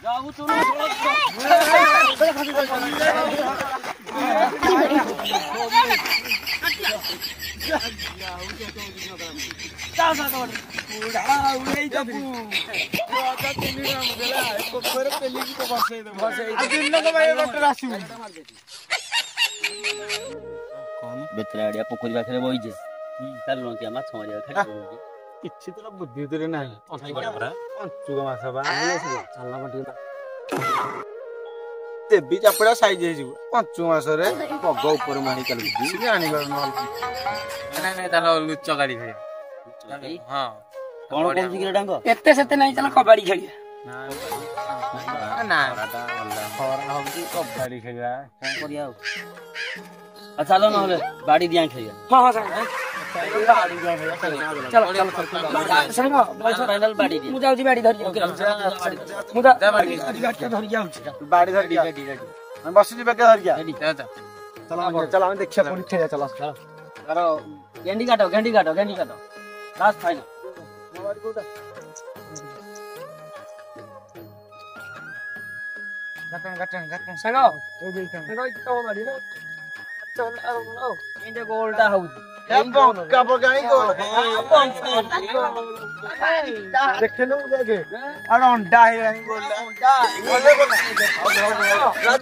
जाऊ तू बेतराड़िया पोखरी पाखे बहीचे तार माछ मारिया କିଛି ତ ବୁଦ୍ଧି ଉତରେ ନାହିଁ ପଞ୍ଚୁକ ମାସ ବା ଦେବୀ ଚାପଡ଼ା ସାଇଜ ହେଇଯିବ ପଞ୍ଚୁକ ମାସରେ ପଗ ଉପରେ ମାଣି ଚାଲୁଛି ଆଣିପାରୁନ ନାଇଁ ତାର ଲୁଚ ଗାଡି ଖାଇବା ହଁ କଣ କରୁଛି କି ଡାଙ୍ଗ ଏତେ ସେତେ ନାହିଁ ଚାଲ କବାଡି ଖେଳିବା ନା ଖରା ହଉଛି କବାଡି ଖେଳିବା କଣ କରିବା ଆଉ ଚାଲ ନହେଲେ ବାଡି ଦିଆ ଖେଳିବା ହଁ ହଁ ଚାଲ ସାଙ୍ଗ ବାଡି ମୁଁ ଯାଉଛି ବାଡି ଧରି ମୁଁ ଧରି ଯାଉଛି ବାଡି ଧରି ବସିଛି ବେକେ ଧରିକି ଚାଲ ଆମେ ଦେଖିବା ପୁଣି ଖେଳିବା ଚାଲ ତାର ଗେଣ୍ଡି କାଟ ଲାଷ୍ଟ ଫାଇନାଲ ସାଙ୍ଗ ଗୋଲଟା ହଉଛି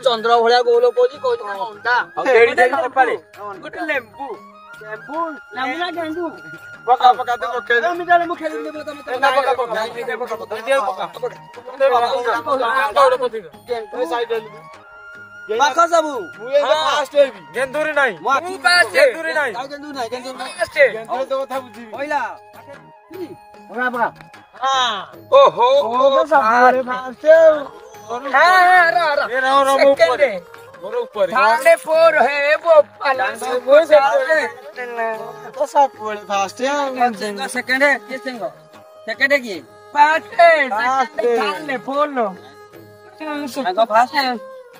ଚନ୍ଦ୍ର ଭଳିଆ ଗୋଲ କହୁଛି ଗୋଟେ ଲେମ୍ବୁ ପାଖ ସବୁ ଗେନ୍ଦୁରି ନାହିଁ ଓହୋ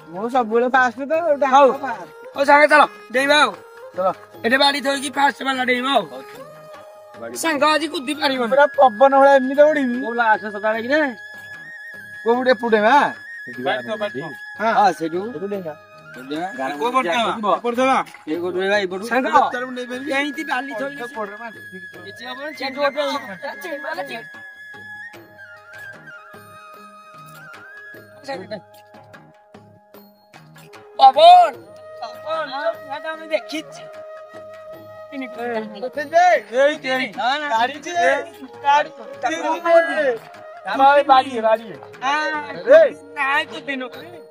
ମୁଁ ସବୁବେଳେ ଫାଷ୍ଟ ତ ହଉ ସାଙ୍ଗ ଚାଲ ଡେଇବା ଆଉ ଏଠି ବାଡି ଧରିକି ଫାଷ୍ଟ ବାଲା ଡେଇବା ଆଉ ସାଙ୍ଗ ଆଜି କୁଦି ପାରିବନି ପୁରା ପବନ ଭଳିଆ ଏମିତି ଉଡିବି ଆସ ସକାଳେ କି କୋଉଠି ଏପଟେ ବା ସେଇଠୁ পবন আমি দেখিছি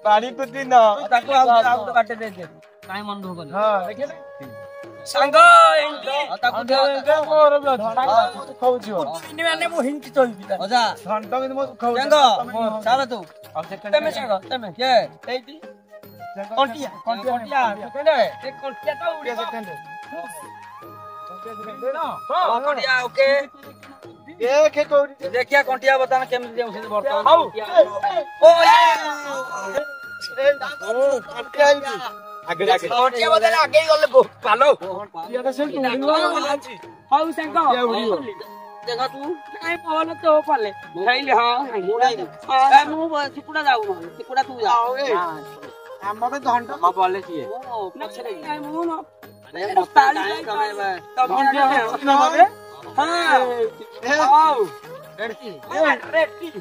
ବାଡି କୁଦି ନ କାଇଁ ମନ ଦୁଃଖ କଲେ ସାଙ୍ଗ ମାନେ ମୁଁ ହିନ୍ତି ଚଳିବି ଚାଲ ତୁ ତମେ ସାଙ୍ଗ ତମେ ଏଇଠି କଣ୍ଟିଆ ତ ଉଡିବ ଓକେ ଦେଖିଆ କଣ୍ଟିଆ ବର୍ତ୍ତମାନ କେମିତି ଯାଉଛନ୍ତି ବର୍ତ୍ତମାନ ଆଗେଇ ଗଲେ ପାଲୋ ହଉ ସାଙ୍ଗ ଦେଖ ତୁ କାଇଁ ପବନ ତୋ ପାଲେ ଖାଇଲେ ହଁ ମୁଁ ସିକୁଡା ଯାଉ ସିକୁଡା ତୁ ଯା ଆମର ଧଣ୍ଡ ବଲେ ସିଏ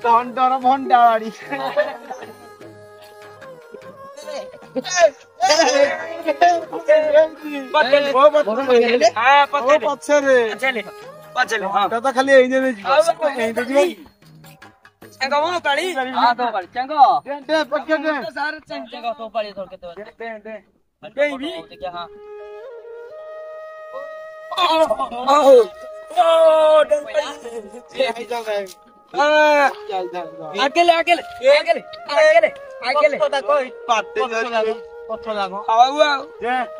ଧଣ୍ଡର ଭଣ୍ଡା ବାଡି ପଛରେ ତ ଖାଲି ଏଇ Cengkok mau kali? Tuh kali cengkok. pakai deh. Cengkok tuh kali tuh gitu. Baby.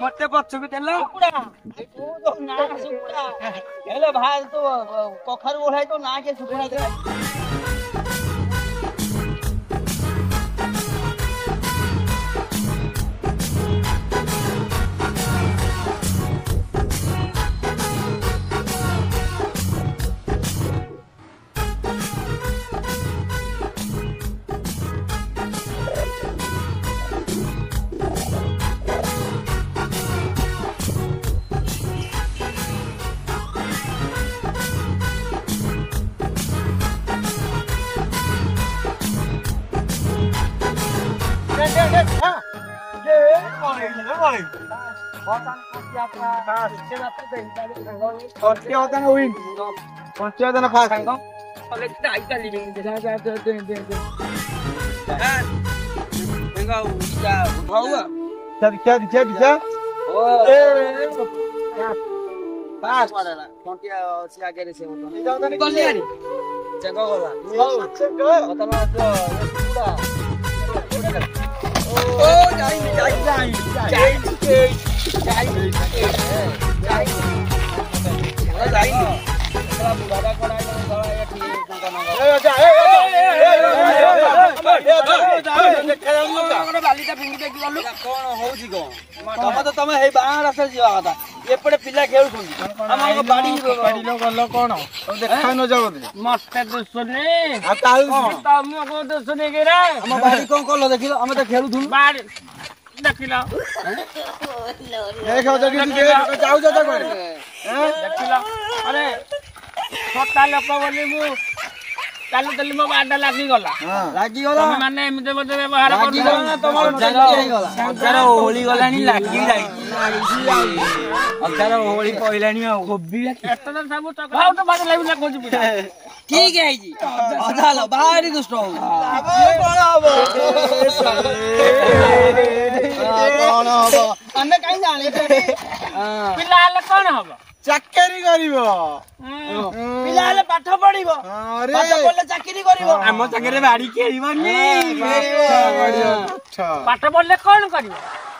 मते पछुक देला हेलो भाई तो कखर ओढ़ाई तो ना के सुखना दे भाई पंचे होता ना विन पंचे होता ना फास्ट क्या Pas padahal. Konti si aja di sini. Kalian. Cengkok lah. Cengkok. Kata lo sudah. Oh, ତମେ ହେଇ ବାଁ ରାସ୍ତାରେ ଯିବା କଥା ଏପଟେ ପିଲା ଖେଳୁଛନ୍ତି ଆମ ବାଡି ଗଲ କଣ ଦେଖା ନ ଯାଉ ମତେ ଦୁଶୁନି ତମକୁ ଦୁଶୁନି କିରେ ଆମ ବାଡି କଣ କଲ ଦେଖିଲ ଆମେ ତ ଖେଳୁଥିଲୁ ବାଡି ଦେଖିଲ ଯାଉଛ ତ କୁଆଡେ ଦେଖିଲ ଆରେ ଛୋଟା ଲୋକ ବୋଲି ମୁଁ ଚାଲୁଥିଲି ମୋ ବାଡା ଲାଗିଗଲା ତମେ ମାନେ ଏମିତି ବୋଧେ ବ୍ୟବହାର କରୁଛ ଅଜାର ଓହଳି ଗଲାଣି ଲାଗି ଯାଇଛି ଅଜାର ଓହଳି ପଇଲାଣି ଆଉ ସବୁ ଠିକ ହେଇଛି ଅଜାଲ ଭାରି ଦୁଷ୍ଟ ହଉ କଣ ହବ ଆମେ କାହିଁ ଜାଣିଛୁ ପିଲା ହେଲେ କଣ ହବ ଚାକିରି କରିବ ପିଲା ହେଲେ ପାଠ ପଢିବ ପାଠ ପଢିଲେ ଚାକିରି କରିବ ଆମ ଚାକିରି ବାଡି ଖେଳିବନି ପାଠ ପଢିଲେ କଣ କରିବ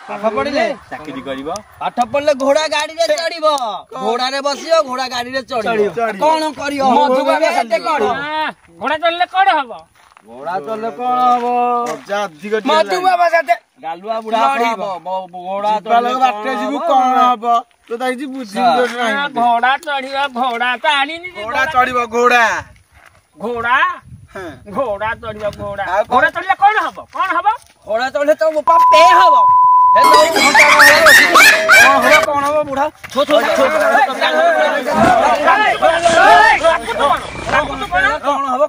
ପାଠ ପଢିଲେ ଚାକିରି କରିବ ପାଠ ପଢିଲେ ଘୋଡା ଗାଡିରେ ଚଢିବ ଘୋଡାରେ ବସିବ ଘୋଡା ଗାଡିରେ ଚଢିବ କଣ କରିବ ଘୋଡା ଚଢିଲେ କଣ ହବ ଘୋଡା ଚଢିଲେ କଣ ହବ ମଧୁବାବା ସାଥେ ଗାଲୁଆ ବୁଢା ଘୋଡା ବାଟରେ ଯିବୁ କଣ ହବ ତୁ ତ କିଛି ବୁଝିବୁ ଘୋଡା ଚଢିବ ଘୋଡା ତ ଆଣିନି ଘୋଡା ଚଢିବ ଘୋଡା ଘୋଡା ଘୋଡା ଚଢିବ ଘୋଡା ଘୋଡା ଚଢିଲେ କଣ ହବ ଘୋଡା ଚଢିଲେ ତ ପେ ହବ କଣ ହବ ବୁଢା କଣ ହବ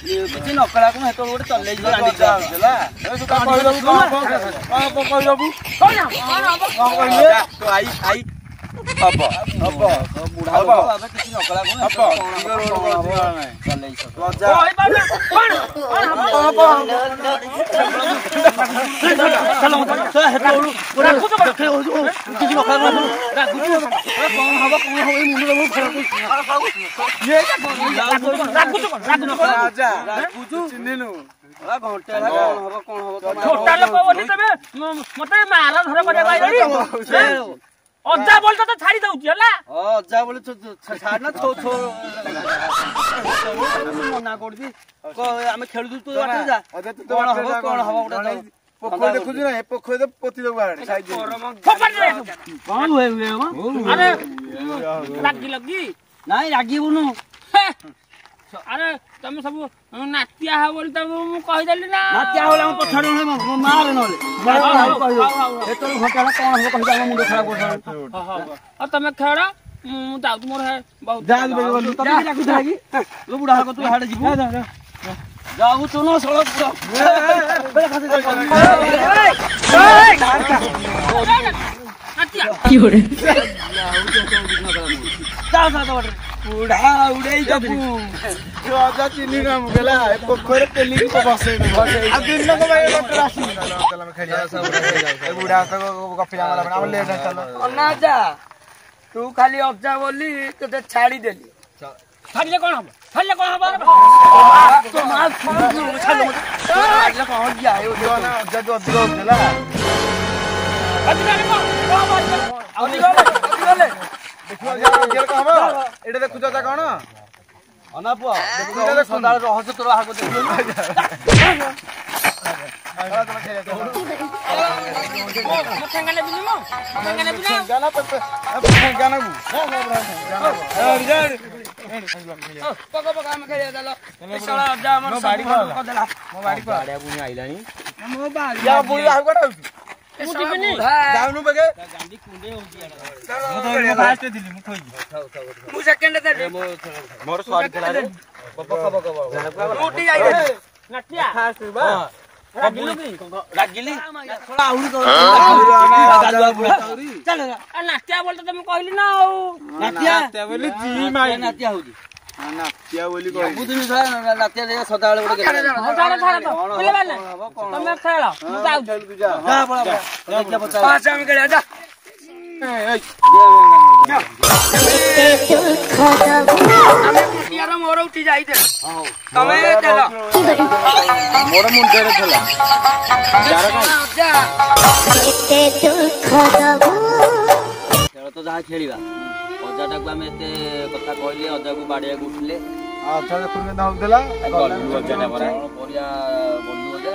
କିଛି ନକଳା କଣ ହେତ ଗୋଟେ ଚଲେଇ ହବ ବୁଢା କିଛି ନକଳା ଛୋଟା ଲୋକ ବୋଲି ତମେ ମତେ ମାର ଧର କରିବା ଅଜା ବୋଲି ତ ଛାଡି ଦଉଛି ହେଲା ଅଜା ବୋଲି ଛାଡ ନା ମନା କରୁଛି ଆମେ ଖେଳୁଛୁ ତୁ କଣ ହବ ଗୋଟେ ପୋଖରୀ ଦେଖୁଛୁ ନା ପୋଖରୀ ପୋତି ଦବୁ କଣ ହୁଏ ଆରେ ଲାଗି ନାଇଁ ରାଗିବୁନୁ ଆରେ ତମେ ସବୁ ନାତିଆ ହବ ବୋଲି ତ ମୁଁ କହିଦେଲି ନା ନାତିଆ ହলে ଆମ ପଛରେ ମାରେ ନହେଲେ ସେତେବେଳେ ଘଣ୍ଟା କଣ ହବ କହିକି ଆମ ମୁଣ୍ଡ ଖରାପ କରୁଛ ଆଉ ତମେ ଖେଳ ମୁଁ ଯାଉଛି ମୋର ବୁଢା ହବ ତୁ ହାଡେ ଯିବୁ ଯାଉଛୁ ନା ସଳ ବୁଢା ଉଡେଇ ଦବୁ ଅଜା ଚିନି କାମ ଗଲା ପୋଖରୀ ପେଲିକି ବସେଇ ଦିନକ ଭାଇ ବୁଢା ଗପିଲା ଆମ ଲେଟ୍ ଅନା ଯା ତୁ ଖାଲି ଅଜା ବୋଲି ତୋତେ ଛାଡିଦେଲି ଛାଡିଲେ କଣ ହବ ଏଇଟା ଦେଖୁଛ କଣ ଅନା ପୁଅ ରହସ୍ୟ ତୋର ଆଗ ଯାଉନୁ ବେগে ମୁଁ ସେକେଣ୍ଡ ଦେଲି ମୋର ସରି ଥିଲା ରେ ନାଟିଆ ରାଗିଲୁ କି? ରାଗିଲି ଆହୁରି ଚାଲ ନାତିଆ ବୋଲି ତତେ ମୁଁ କହିଲି ନା ଆଉ। ନାତିଆ ବୋଲି ନାତିଆ ହଉଛି ନାତିଆ ବୋଲି ସବୁଦିନ ନାତିଆ ଦେଇ ସଦାବେଳେ ଗୋଟେ ହଉ ଛାଡ ଛାଡ ତ ବୁଝିପାରିଲେ ତମେ ଖେଳ ମୁଁ ଯାଉଛି ଆମେ ଖେଳିବା ଯା ଆମେ କୁଟିଆର ମୋର ଉଠି ଯାଇଛେ ତମେ ଚାଲ ମୋର ମୁଣ୍ଡରେ ଥିଲା ଖେଳ ତ ଯାହା ଖେଳିବା ଅଜାଟାକୁ ଆମେ ଏତେ କଥା କହିଲେ ଅଜାକୁ ବାଡିଆକୁ ଉଠିଲେ ଅଜା ଦେଖୁନ କେମିତି ହଉଥିଲା ଅଜାଟା ପରା ପରିଆ ବନ୍ଧୁ ଅଜା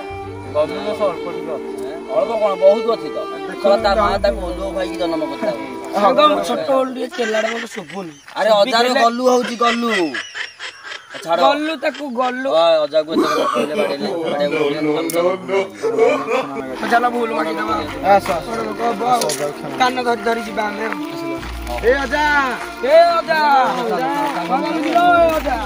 ଅଳ୍ପ କଣ ବହୁତ ଅଛି ତ ତା ମା ତାକୁ ଓଲୁଅ ଖାଇକି ଜନ୍ମ କରିଥିଲା ଛୋଟ ଟିକେ କେଲାଟା ମତେ ଶୁଭୁନି ଆରେ ଅଜାର ଗଲୁ ହଉଛି ଗଲୁ ଛାଡ ଗଲୁ ତାକୁ ଗଲୁ ଅଜାକୁ ଏତେ କଥା କହିଲେ ବାଡେଇଲେ ଚାଲ ଭୁଲ ମାଗିଦବା କାନ ଧରି ଧରି ଯିବା ଆମେ ଏ ଅଜା ଅଜା ଅଜା